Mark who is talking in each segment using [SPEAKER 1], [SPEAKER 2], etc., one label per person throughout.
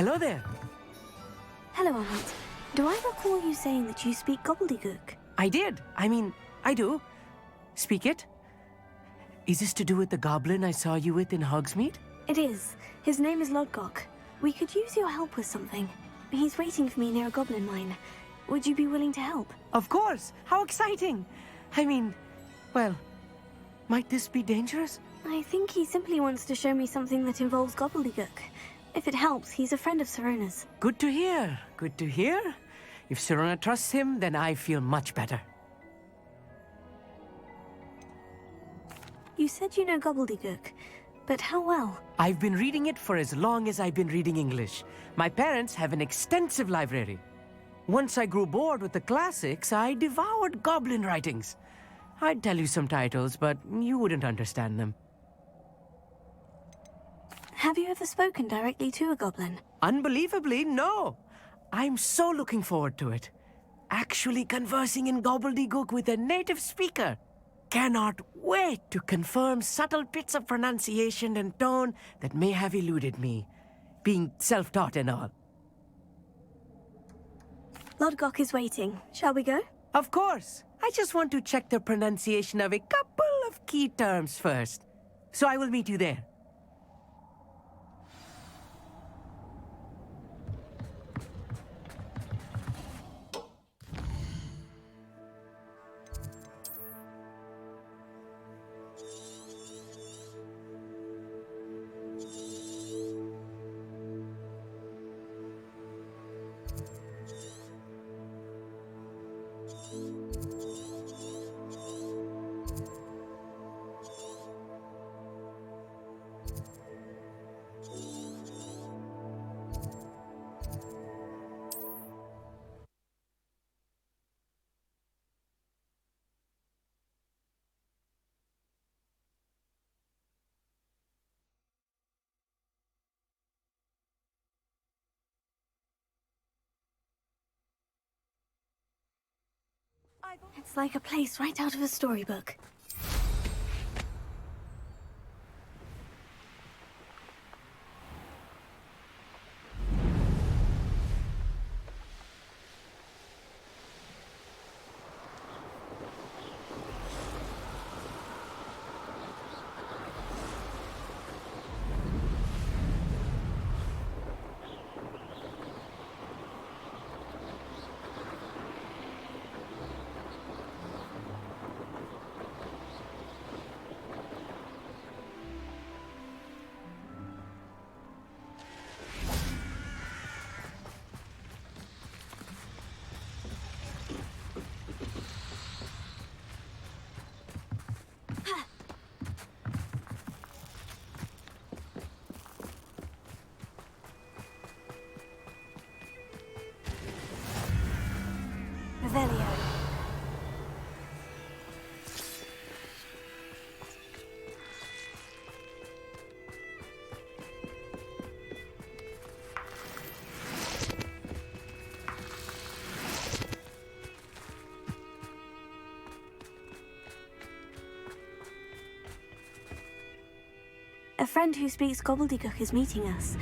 [SPEAKER 1] Hello there.
[SPEAKER 2] Hello, Ahmet. Do I recall you saying that you speak gobbledygook?
[SPEAKER 1] I did. I do. Speak it. Is this to do with the goblin I saw you with in Hogsmeade?
[SPEAKER 2] It is. His name is Lodgok. We could use your help with something. He's waiting for me near a goblin mine. Would you be willing to help?
[SPEAKER 1] Of course. How exciting. Well, might this be dangerous?
[SPEAKER 2] I think he simply wants to show me something that involves gobbledygook. If it helps, he's a friend of Sirona's.
[SPEAKER 1] Good to hear. Good to hear. If Sirona trusts him, then I feel much better.
[SPEAKER 2] You said you know gobbledygook, but how well?
[SPEAKER 1] I've been reading it for as long as I've been reading English. My parents have an extensive library. Once I grew bored with the classics, I devoured goblin writings. I'd tell you some titles, but you wouldn't understand them.
[SPEAKER 2] Have you ever spoken directly to a goblin?
[SPEAKER 1] Unbelievably, no. I'm so looking forward to it. Actually conversing in gobbledygook with a native speaker. Cannot wait to confirm subtle bits of pronunciation and tone that may have eluded me, being self-taught and all.
[SPEAKER 2] Lodgok is waiting. Shall we go?
[SPEAKER 1] Of course. I just want to check the pronunciation of a couple of key terms first. So I will meet you there.
[SPEAKER 2] It's like a place right out of a storybook. Revelio. A friend who speaks gobbledygook is meeting us.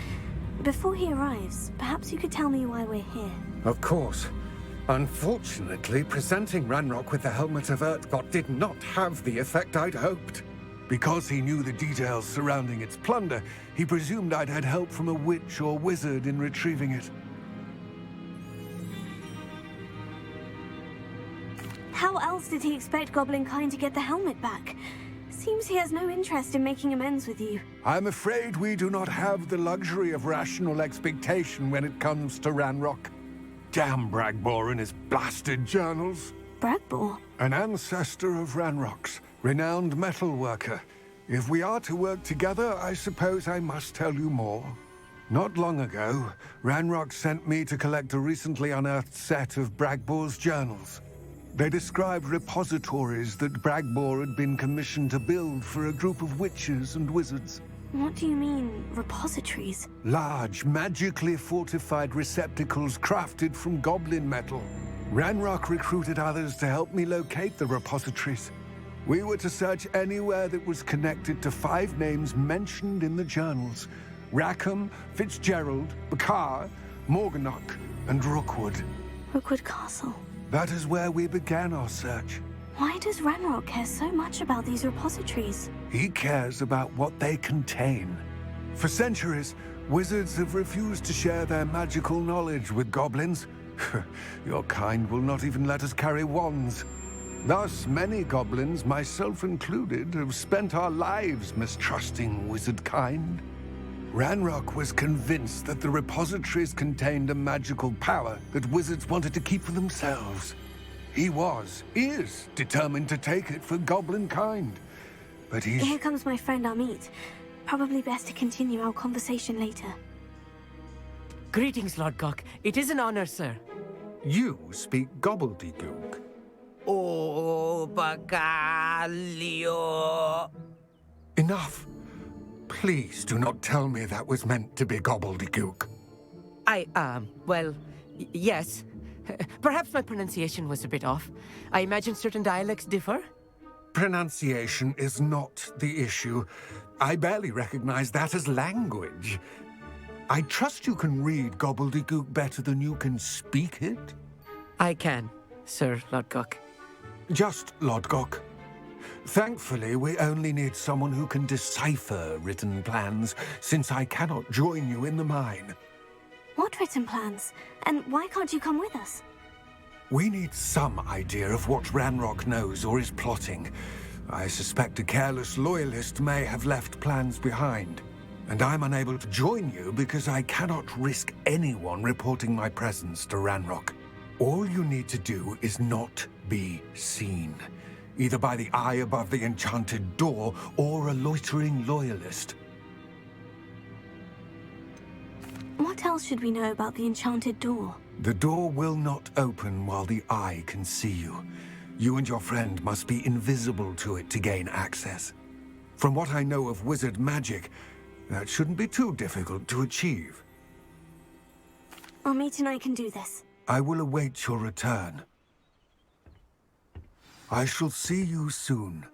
[SPEAKER 2] Before he arrives, perhaps you could tell me why we're here.
[SPEAKER 3] Of course. Unfortunately, presenting Ranrock with the Helmet of Urtkot did not have the effect I'd hoped. Because he knew the details surrounding its plunder, he presumed I'd had help from a witch or wizard in retrieving it.
[SPEAKER 2] How else did he expect Goblinkind to get the helmet back? Seems he has no interest in making amends with you.
[SPEAKER 3] I'm afraid we do not have the luxury of rational expectation when it comes to Ranrock. Damn Bragbor and his blasted journals.
[SPEAKER 2] Bragbor?
[SPEAKER 3] An ancestor of Ranrock's, renowned metal worker. If we are to work together, I suppose I must tell you more. Not long ago, Ranrock sent me to collect a recently unearthed set of Bragbor's journals. They described repositories that Bragbor had been commissioned to build for a group of witches and wizards.
[SPEAKER 2] What do you mean, repositories?
[SPEAKER 3] Large, magically fortified receptacles crafted from goblin metal. Ranrock recruited others to help me locate the repositories. We were to search anywhere that was connected to 5 names mentioned in the journals. Rackham, Fitzgerald, Bakar, Morganach, and Rookwood.
[SPEAKER 2] Rookwood Castle.
[SPEAKER 3] That is where we began our search.
[SPEAKER 2] Why does Ranrock care so much about these repositories?
[SPEAKER 3] He cares about what they contain. For centuries, wizards have refused to share their magical knowledge with goblins. Your kind will not even let us carry wands. Thus, many goblins, myself included, have spent our lives mistrusting wizard kind. Ranrock was convinced that the repositories contained a magical power that wizards wanted to keep for themselves. He is determined to take it for goblin kind. But
[SPEAKER 2] Here comes my friend Amit. Probably best to continue our conversation later.
[SPEAKER 1] Greetings, Lord Gok. It is an honor, sir.
[SPEAKER 3] You speak gobbledygook.
[SPEAKER 1] Oh, Bagalio.
[SPEAKER 3] Enough. Please do not tell me that was meant to be gobbledygook.
[SPEAKER 1] Well, yes. Perhaps my pronunciation was a bit off. I imagine certain dialects differ?
[SPEAKER 3] Pronunciation is not the issue. I barely recognize that as language. I trust you can read gobbledygook better than you can speak it?
[SPEAKER 1] I can, Sir Lodgok.
[SPEAKER 3] Just Lodgok. Thankfully, we only need someone who can decipher written plans, since I cannot join you in the mine.
[SPEAKER 2] What written plans? And why can't you come with us?
[SPEAKER 3] We need some idea of what Ranrock knows or is plotting. I suspect a careless loyalist may have left plans behind. And I'm unable to join you because I cannot risk anyone reporting my presence to Ranrock. All you need to do is not be seen, either by the eye above the enchanted door or a loitering loyalist.
[SPEAKER 2] What else should we know about the enchanted door?
[SPEAKER 3] The door will not open while the eye can see you. You and your friend must be invisible to it to gain access. From what I know of wizard magic, that shouldn't be too difficult to achieve.
[SPEAKER 2] Amit and I can do this.
[SPEAKER 3] I will await your return. I shall see you soon.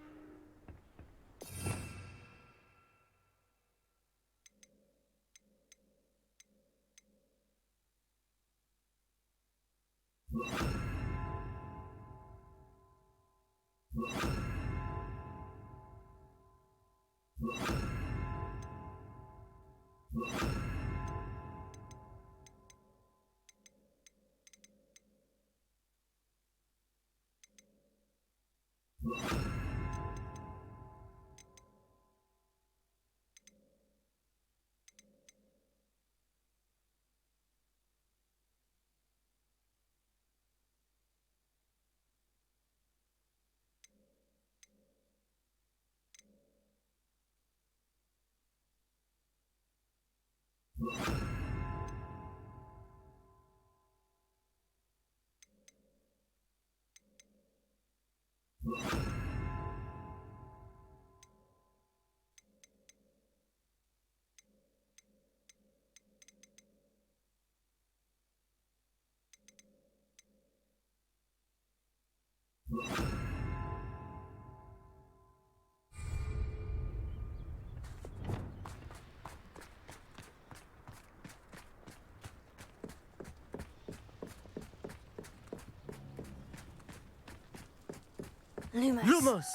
[SPEAKER 2] Lumos.
[SPEAKER 1] Lumos!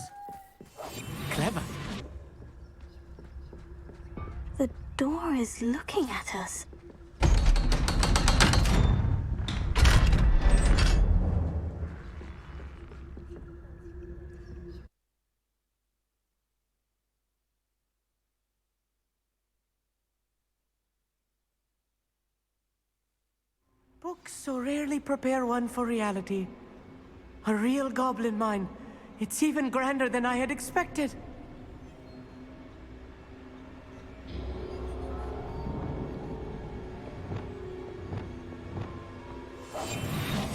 [SPEAKER 1] Clever.
[SPEAKER 2] The door is looking at us.
[SPEAKER 1] Books so rarely prepare one for reality. A real goblin mine. It's even grander than I had expected.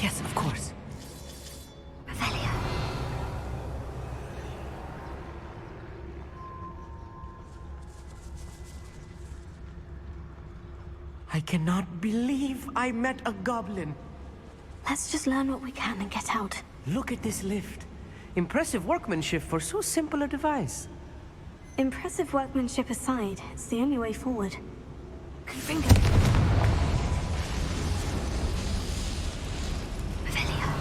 [SPEAKER 1] Yes, of course.
[SPEAKER 2] Revelio.
[SPEAKER 1] I cannot believe I met a goblin.
[SPEAKER 2] Let's just learn what we can and get out.
[SPEAKER 1] Look at this lift. Impressive workmanship for so simple a device.
[SPEAKER 2] Impressive workmanship aside, it's the only way forward. Good finger. Revelia.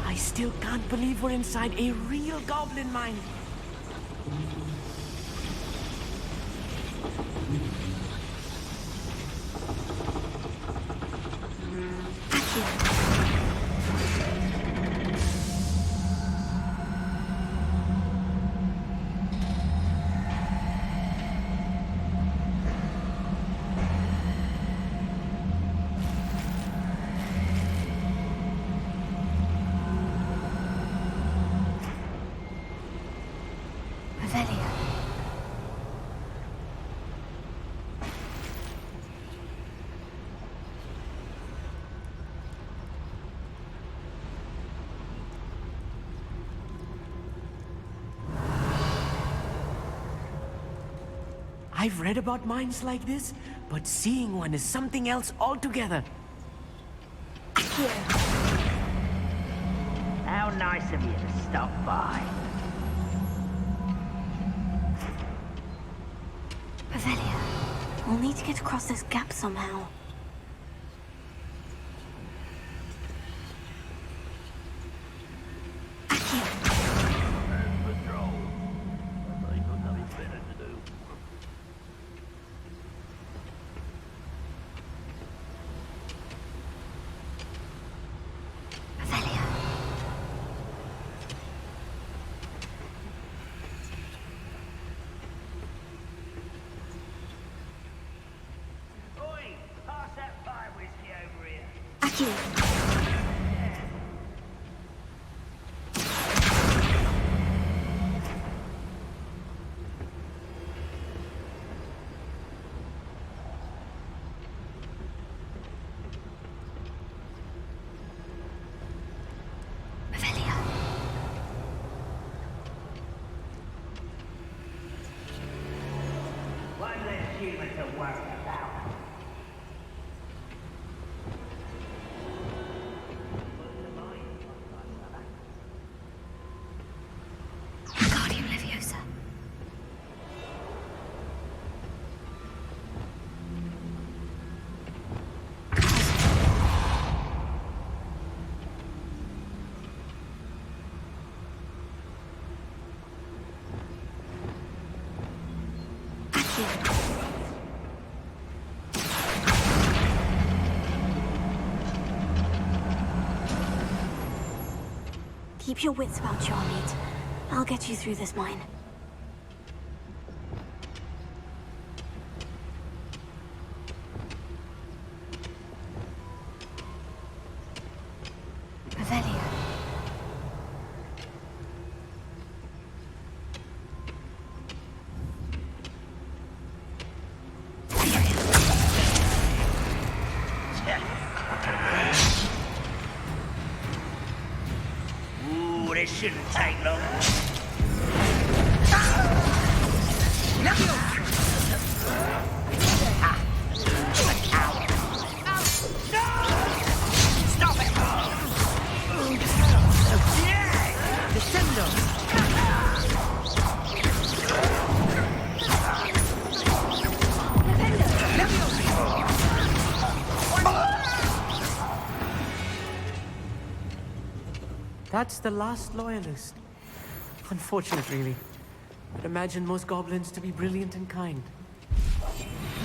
[SPEAKER 1] I still can't believe we're inside a real goblin mine.
[SPEAKER 2] Revelia.
[SPEAKER 1] I've read about mines like this, but seeing one is something else altogether.
[SPEAKER 4] How nice of you to stop by.
[SPEAKER 2] Revelia. We'll need to get across this gap somehow.
[SPEAKER 4] Oi, pass that fire whiskey over here.
[SPEAKER 2] Accio. Revelia.
[SPEAKER 4] One less human to worry about.
[SPEAKER 2] Guardian Leviosa. Accio. Keep your wits about you, Amit. I'll get you through this mine. Revelia.
[SPEAKER 4] Ooh, this shouldn't take long.
[SPEAKER 1] That's the last loyalist. Unfortunate, really. I'd imagine most goblins to be brilliant and kind.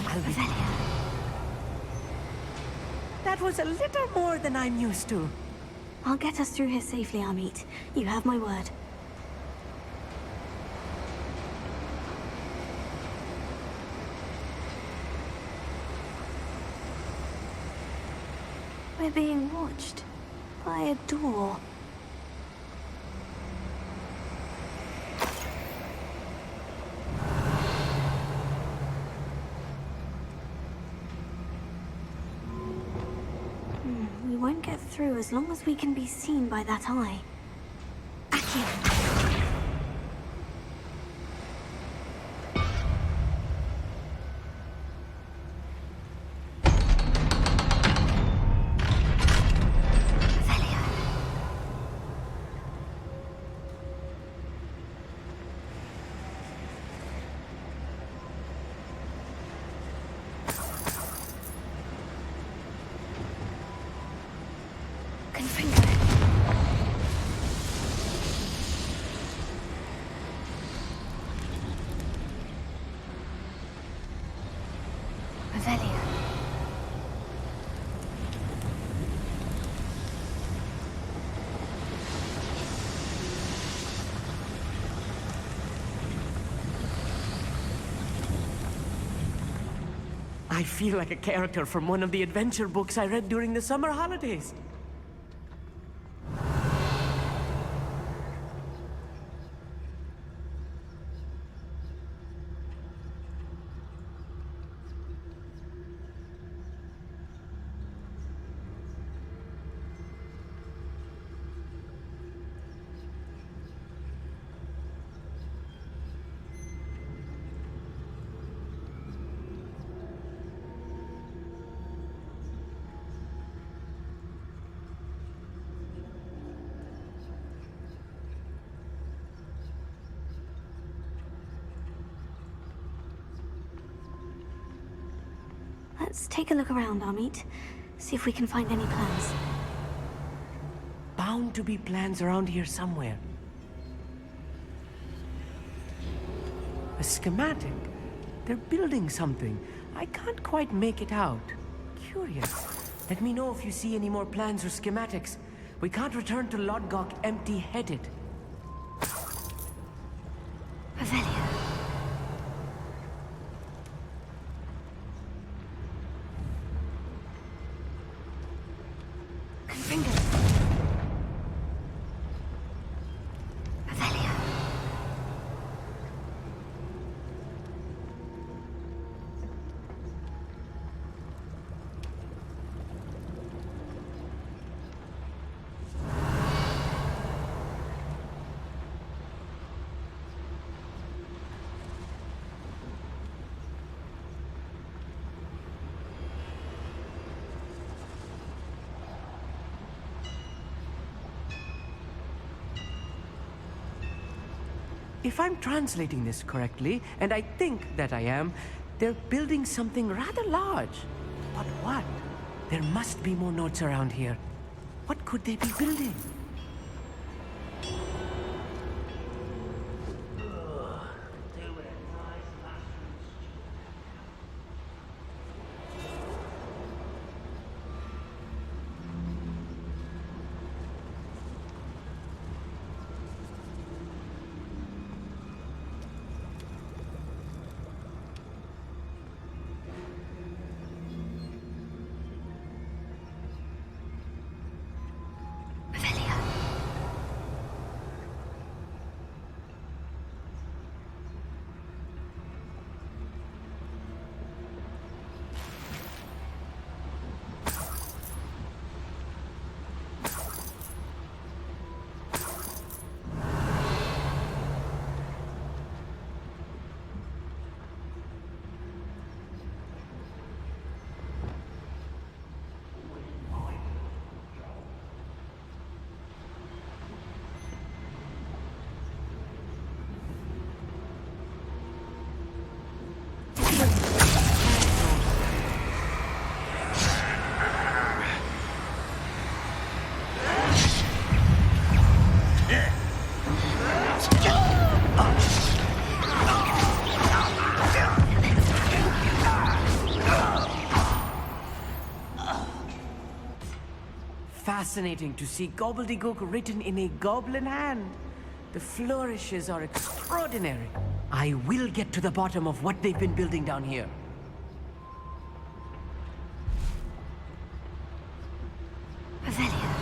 [SPEAKER 1] I'll be... That was a little more than I'm used to.
[SPEAKER 2] I'll get us through here safely, Amit. You have my word. We're being watched by a door. we won't get through as long as we can be seen by that eye. Accio.
[SPEAKER 1] I feel like a character from one of the adventure books I read during the summer holidays.
[SPEAKER 2] Let's take a look around, Amit. See if we can find any plans.
[SPEAKER 1] Bound to be plans around here somewhere. A schematic. They're building something. I can't quite make it out. Curious. Let me know if you see any more plans or schematics. We can't return to Lodgok empty-headed.
[SPEAKER 2] Revelio. Confringo. Revelio.
[SPEAKER 1] If I'm translating this correctly, and I think that I am, they're building something rather large. But what? There must be more notes around here. What could they be building? Fascinating to see gobbledygook written in a goblin hand. The flourishes are extraordinary. I will get to the bottom of what they've been building down here.
[SPEAKER 2] Revelio.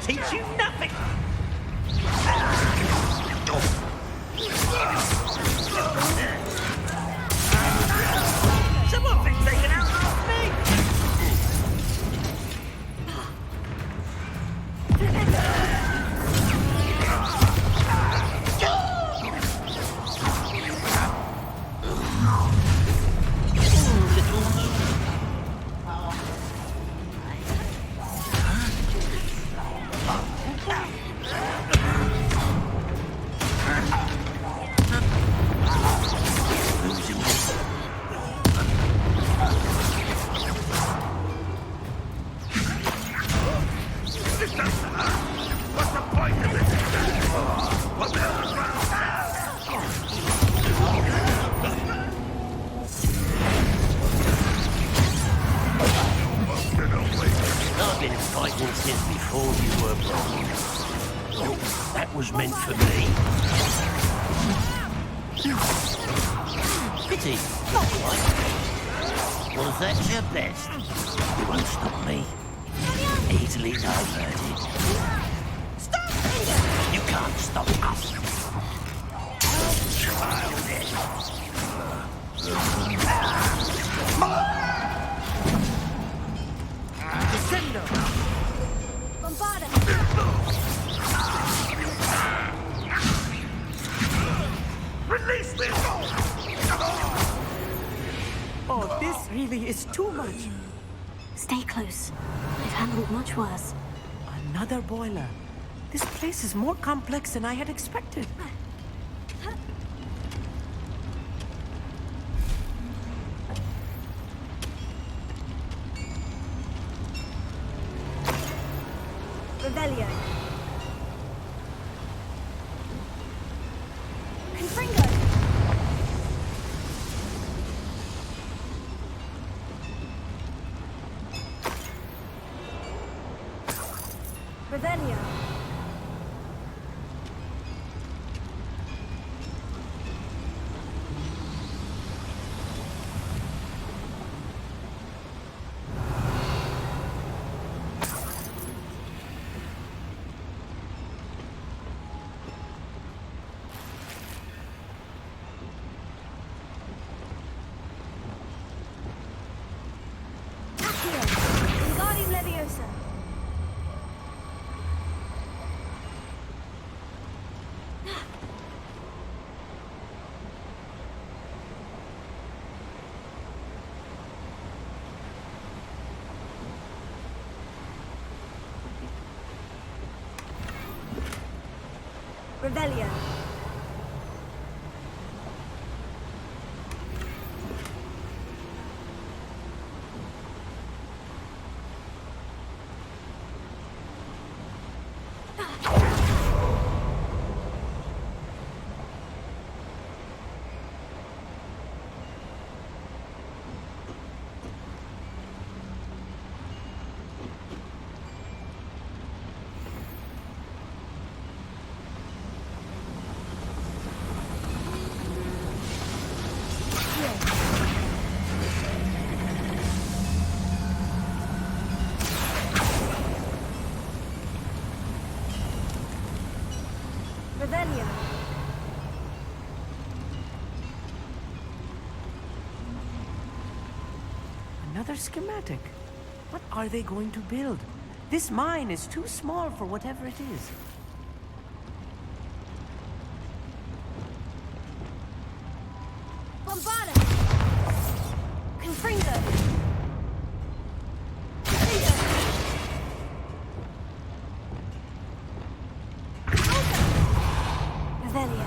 [SPEAKER 4] teach you nothing! Someone been taken out of me! What's the point of this? What the hell is I've been fighting since before you were born. That was meant for me. Pity, not quite. Was that your best? You won't stop me. Easily diverted. Stop! You can't stop us. Childish.
[SPEAKER 1] Descendo!
[SPEAKER 2] Bombarda!
[SPEAKER 4] Release me!
[SPEAKER 1] Oh, this really is too much.
[SPEAKER 2] Stay close. I've handled much worse.
[SPEAKER 1] Another boiler. This place is more complex than I had expected.
[SPEAKER 2] Revelio. Confringo. Revelio. Accio. Wingardium Leviosa. Revelio. Revelio.
[SPEAKER 1] Another schematic. What are they going to build? This mine is too small for whatever it is.
[SPEAKER 2] Bombarda. Confringo. Revelio.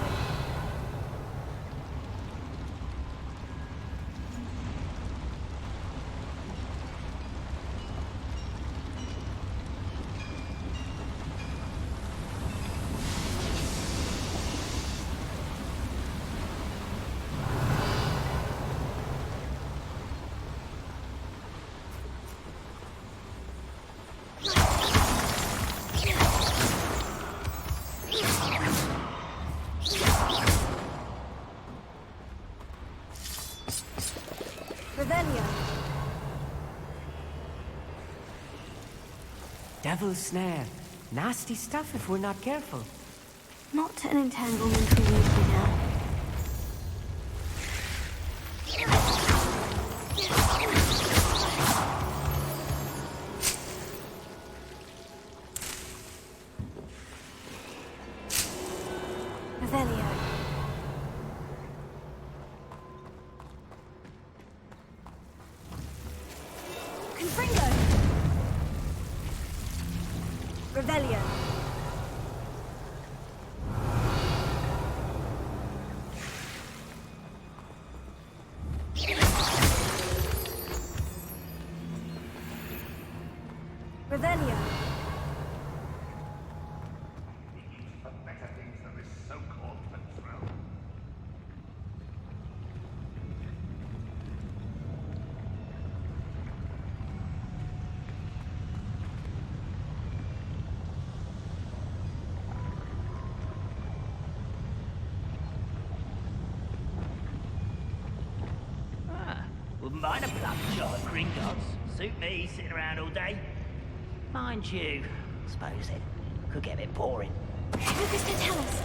[SPEAKER 2] Revelio.
[SPEAKER 1] Devil's Snare. Nasty stuff if we're not careful.
[SPEAKER 2] Not an entanglement we need for now. Revelio. Confringo. Revelio. Revelio.
[SPEAKER 4] Wouldn't mind a plum shot at Gringotts. Suit me, sitting around all day. Mind you, I suppose it could get a bit boring.
[SPEAKER 2] Lucas can tell us.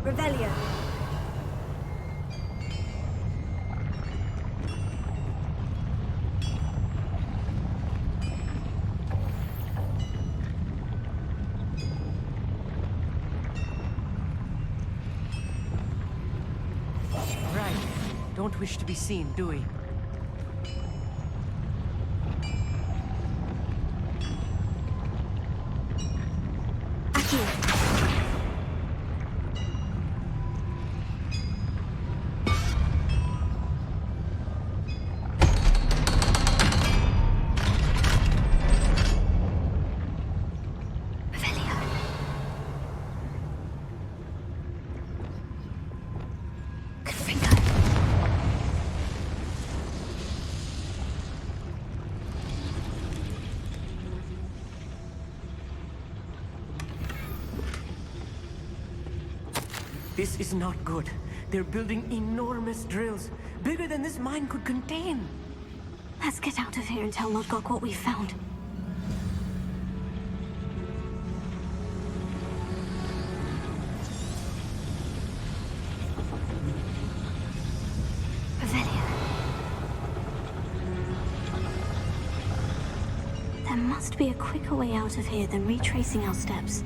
[SPEAKER 2] Revelio.
[SPEAKER 1] Right. Don't wish to be seen, do we? This is not good. They're building enormous drills, bigger than this mine could contain.
[SPEAKER 2] Let's get out of here and tell Lodgok what we found. Revelio. There must be a quicker way out of here than retracing our steps.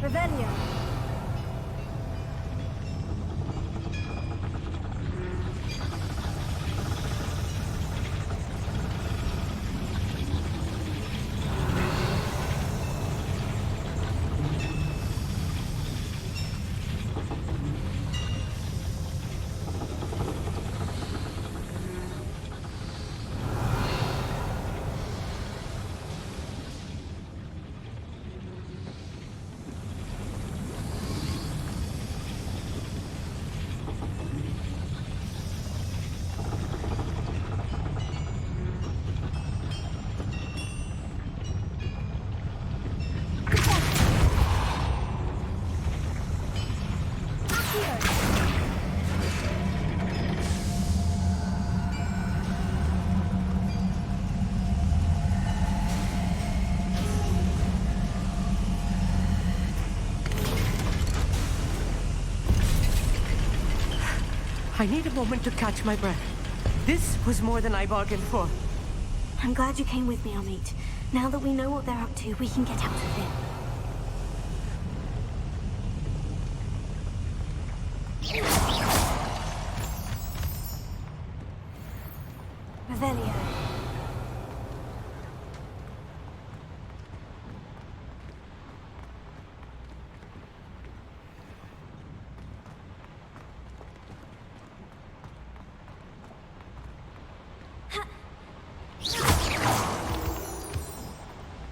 [SPEAKER 2] Revelio.
[SPEAKER 1] I need a moment to catch my breath. This was more than I bargained for.
[SPEAKER 2] I'm glad you came with me, Amit. Now that we know what they're up to, we can get out of here. Revelio.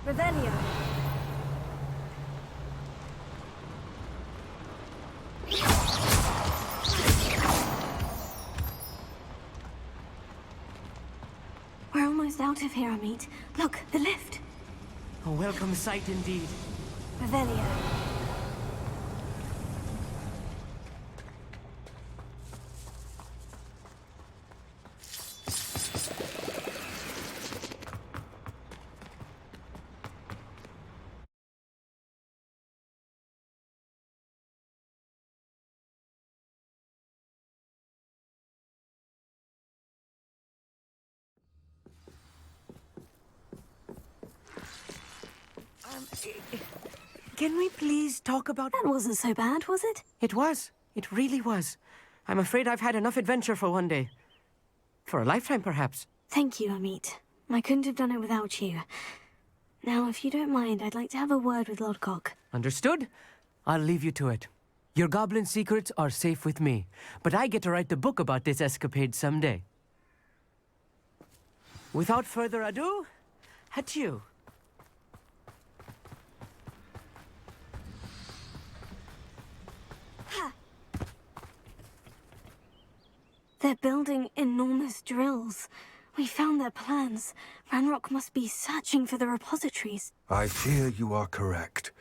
[SPEAKER 2] Revelio. We're almost out of here, Amit. Look, the lift.
[SPEAKER 1] A welcome sight indeed.
[SPEAKER 2] Revelio.
[SPEAKER 1] Can we please talk about...
[SPEAKER 2] That wasn't so bad, was it?
[SPEAKER 1] It was. It really was. I'm afraid I've had enough adventure for one day. For a lifetime, perhaps.
[SPEAKER 2] Thank you, Amit. I couldn't have done it without you. Now, if you don't mind, I'd like to have a word with Lodgok.
[SPEAKER 1] Understood? I'll leave you to it. Your goblin secrets are safe with me, but I get to write the book about this escapade someday. Without further ado, adieu.
[SPEAKER 2] They're building enormous drills. We found their plans. Ranrock must be searching for the repositories.
[SPEAKER 3] I fear you are correct.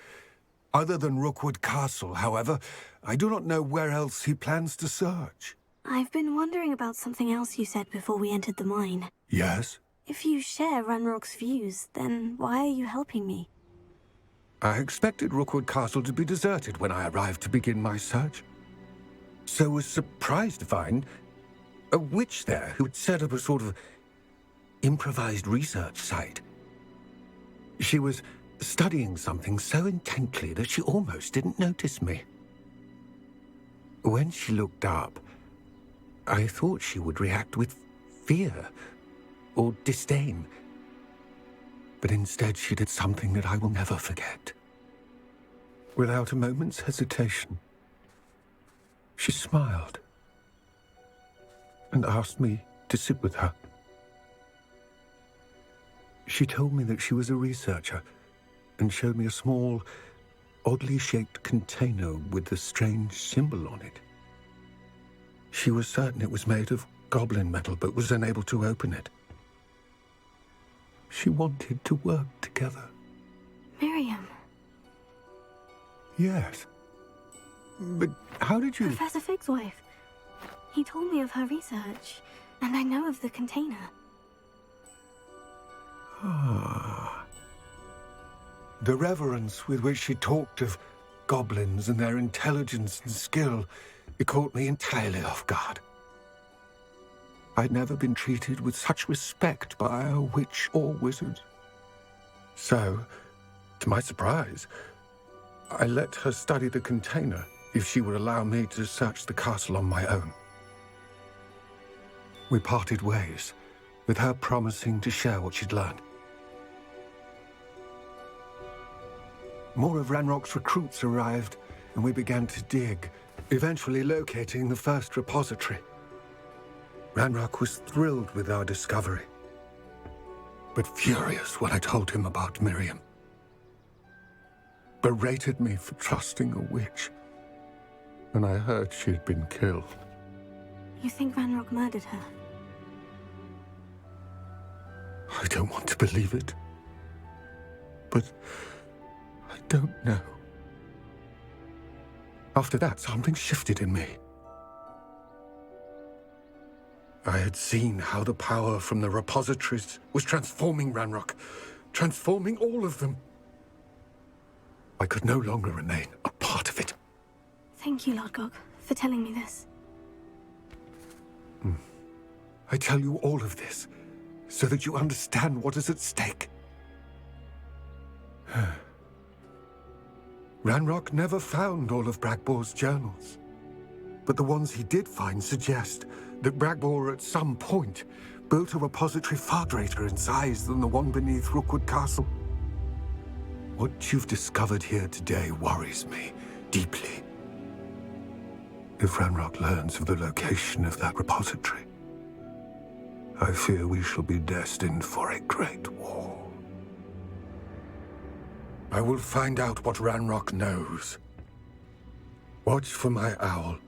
[SPEAKER 3] Other than Rookwood Castle, however, I do not know where else he plans to search.
[SPEAKER 2] I've been wondering about something else you said before we entered the mine.
[SPEAKER 3] Yes?
[SPEAKER 2] If you share Ranrock's views, then why are you helping me?
[SPEAKER 3] I expected Rookwood Castle to be deserted when I arrived to begin my search. So was surprised to find a witch there who had set up a sort of improvised research site. She was studying something so intently that she almost didn't notice me. When she looked up, I thought she would react with fear or disdain. But instead she did something that I will never forget. Without a moment's hesitation, she smiled and asked me to sit with her. She told me that she was a researcher and showed me a small, oddly shaped container with a strange symbol on it. She was certain it was made of goblin metal, but was unable to open it. She wanted to work together.
[SPEAKER 2] Miriam.
[SPEAKER 3] Yes. But how did you...
[SPEAKER 2] Professor Fig's wife. He told me of her research, and I know of the container.
[SPEAKER 3] Ah. The reverence with which she talked of goblins and their intelligence and skill, it caught me entirely off guard. I'd never been treated with such respect by a witch or wizard. So, to my surprise, I let her study the container if she would allow me to search the castle on my own. We parted ways, with her promising to share what she'd learned. More of Ranrock's recruits arrived, and we began to dig, eventually locating the first repository. Ranrock was thrilled with our discovery, but furious when I told him about Miriam. Berated me for trusting a witch, and I heard she'd been killed.
[SPEAKER 2] You think Ranrock murdered her?
[SPEAKER 3] I don't want to believe it, but I don't know. After that, something shifted in me. I had seen how the power from the repositories was transforming Ranrock, transforming all of them. I could no longer remain a part of it.
[SPEAKER 2] Thank you, Lord Gog, for telling me this.
[SPEAKER 3] I tell you all of this so that you understand what is at stake. Ranrock never found all of Bragbor's journals, but the ones he did find suggest that Bragbor at some point built a repository far greater in size than the one beneath Rookwood Castle. What you've discovered here today worries me deeply. If Ranrock learns of the location of that repository, I fear we shall be destined for a great war. I will find out what Ranrock knows. Watch for my owl.